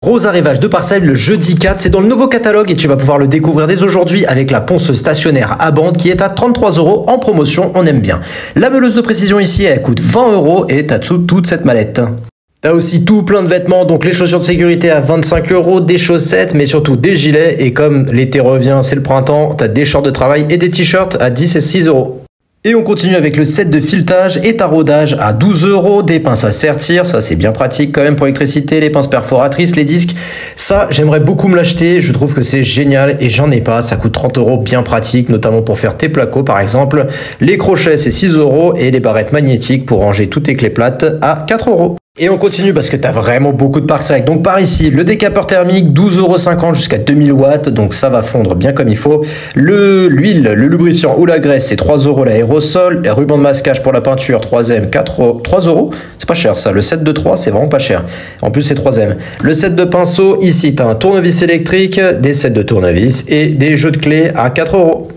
Gros arrivage de parcelles le jeudi 4, c'est dans le nouveau catalogue et tu vas pouvoir le découvrir dès aujourd'hui avec la ponceuse stationnaire à bande qui est à 33 € en promotion, on aime bien. La meuleuse de précision ici, elle coûte 20 € et t'as toute cette mallette. T'as aussi tout plein de vêtements, donc les chaussures de sécurité à 25 €, des chaussettes, mais surtout des gilets. Et comme l'été revient, c'est le printemps, t'as des shorts de travail et des t-shirts à 10 et 6 €. Et on continue avec le set de filetage et taraudage à 12 €, des pinces à sertir, ça c'est bien pratique quand même pour l'électricité, les pinces perforatrices, les disques. Ça, j'aimerais beaucoup me l'acheter, je trouve que c'est génial et j'en ai pas, ça coûte 30 €, bien pratique, notamment pour faire tes placos par exemple. Les crochets c'est 6 € et les barrettes magnétiques pour ranger toutes tes clés plates à 4 €. Et on continue parce que tu as vraiment beaucoup de pare-sacs. Donc par ici, le décapeur thermique, 12,50 € jusqu'à 2000 watts. Donc ça va fondre bien comme il faut. L'huile, le lubrifiant ou la graisse, c'est 3 € l'aérosol. Les rubans de masquage pour la peinture, 3M, 3 €. C'est pas cher ça. Le set de 3, c'est vraiment pas cher. En plus, c'est 3M. Le set de pinceau, ici, tu as un tournevis électrique, des sets de tournevis et des jeux de clés à 4 €.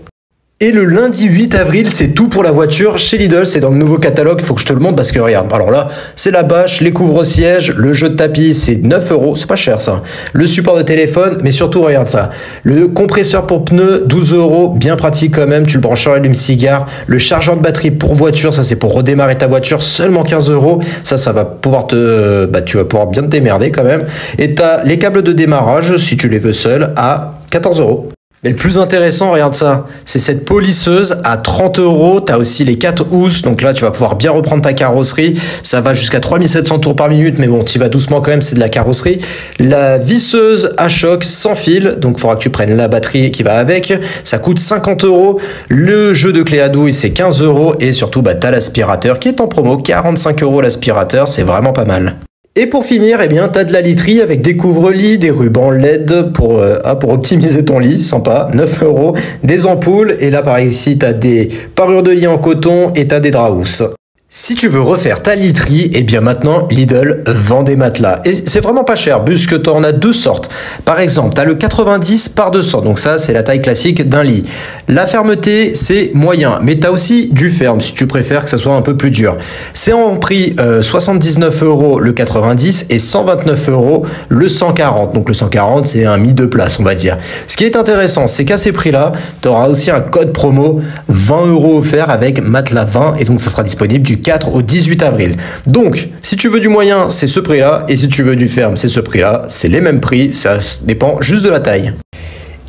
Et le lundi 8 avril, c'est tout pour la voiture chez Lidl, c'est dans le nouveau catalogue, il faut que je te le montre parce que regarde, alors là, c'est la bâche, les couvre-sièges, le jeu de tapis, c'est 9 €, c'est pas cher ça. Le support de téléphone, mais surtout, regarde ça. Le compresseur pour pneus, 12 €, bien pratique quand même, tu le branches sur l'allume-cigare. Le chargeur de batterie pour voiture, ça c'est pour redémarrer ta voiture, seulement 15 €. Ça va pouvoir tu vas pouvoir bien te démerder quand même. Et tu as les câbles de démarrage, si tu les veux seuls, à 14 €. Mais le plus intéressant, regarde ça, c'est cette polisseuse à 30 €. Tu as aussi les 4 housses, donc là tu vas pouvoir bien reprendre ta carrosserie. Ça va jusqu'à 3700 tours par minute, mais bon, tu vas doucement quand même, c'est de la carrosserie. La visseuse à choc sans fil, donc il faudra que tu prennes la batterie qui va avec. Ça coûte 50 €. Le jeu de clé à douille, c'est 15 €. Et surtout, tu as l'aspirateur qui est en promo, 45 € l'aspirateur, c'est vraiment pas mal. Et pour finir, eh bien, t'as de la literie avec des couvre-lits, des rubans LED pour optimiser ton lit, sympa, 9 €, des ampoules, et là par ici, t'as des parures de lit en coton et t'as des draps housses. Si tu veux refaire ta literie, eh bien maintenant Lidl vend des matelas. Et c'est vraiment pas cher, puisque tu en as deux sortes. Par exemple, tu as le 90 par 200, donc ça c'est la taille classique d'un lit. La fermeté, c'est moyen, mais tu as aussi du ferme, si tu préfères que ça soit un peu plus dur. C'est en prix 79 € le 90 et 129 € le 140. Donc le 140, c'est un mi de place, on va dire. Ce qui est intéressant, c'est qu'à ces prix-là, tu auras aussi un code promo 20 € offert avec matelas 20, et donc ça sera disponible du 4 au 18 avril. Donc, si tu veux du moyen, c'est ce prix-là, et si tu veux du ferme, c'est ce prix-là. C'est les mêmes prix, ça dépend juste de la taille.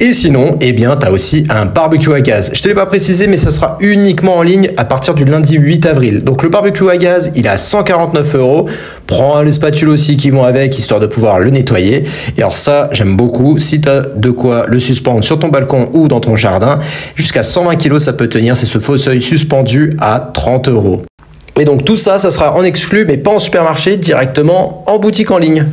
Et sinon, eh bien, tu as aussi un barbecue à gaz. Je ne te l'ai pas précisé, mais ça sera uniquement en ligne à partir du lundi 8 avril. Donc le barbecue à gaz, il est à 149 €. Prends les spatules aussi qui vont avec, histoire de pouvoir le nettoyer. Et alors ça, j'aime beaucoup. Si tu as de quoi le suspendre sur ton balcon ou dans ton jardin, jusqu'à 120 kg, ça peut tenir. C'est ce faux seuil suspendu à 30 €. Et donc tout ça, ça sera en exclu, mais pas en supermarché, directement en boutique en ligne.